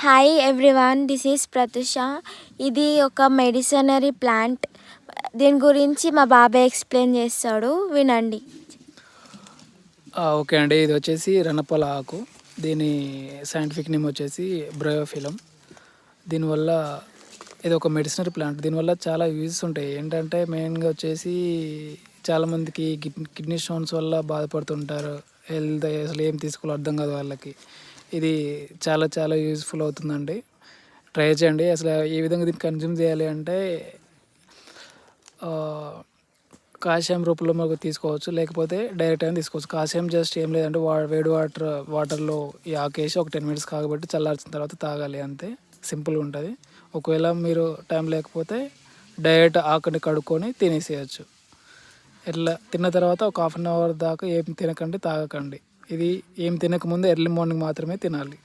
Hi everyone, this is Pratusha. ఇది ఒక మెడిసినరీ plant. దీని గురించి మా బాబాయ్ ఎక్స్ప్లెయిన్ చేస్తాడు, వినండి. ఓకే అండి, ఇది వచ్చేసి రణపల ఆకు. దీని సైంటిఫిక్ నేమ్ వచ్చేసి బ్రయోఫిలం. దీనివల్ల ఇది ఒక మెడిసినరీ ప్లాంట్. దీనివల్ల చాలా యూజెస్ ఉంటాయి. ఏంటంటే మెయిన్గా వచ్చేసి చాలామందికి కిడ్నీ స్టోన్స్ వల్ల బాధపడుతుంటారు. హెల్త్ అసలు ఏం తీసుకోవాలో అర్థం కాదు వాళ్ళకి. ఇది చాలా చాలా యూజ్ఫుల్ అవుతుందండి. ట్రై చేయండి. అసలు ఏ విధంగా దీన్ని కన్జ్యూమ్ చేయాలి అంటే కాషాయం రూపంలో మనకు తీసుకోవచ్చు, లేకపోతే డైరెక్ట్ అయినా తీసుకోవచ్చు. కాషాయం జస్ట్ ఏం లేదంటే వేడి వాటర్లో ఈ ఆకేసి ఒక 10 minutes కాగబెట్టి చల్లార్చిన తర్వాత తాగాలి, అంతే. సింపుల్గా ఉంటుంది. ఒకవేళ మీరు టైం లేకపోతే డైరెక్ట్ ఆకుని కడుక్కొని తినేసేయచ్చు. ఇట్లా తిన్న తర్వాత ఒక 1/2 hour దాకా ఏం తినకండి, తాగకండి. ఇది ఏం తినకముందు ఎర్లీ మార్నింగ్ మాత్రమే తినాలి.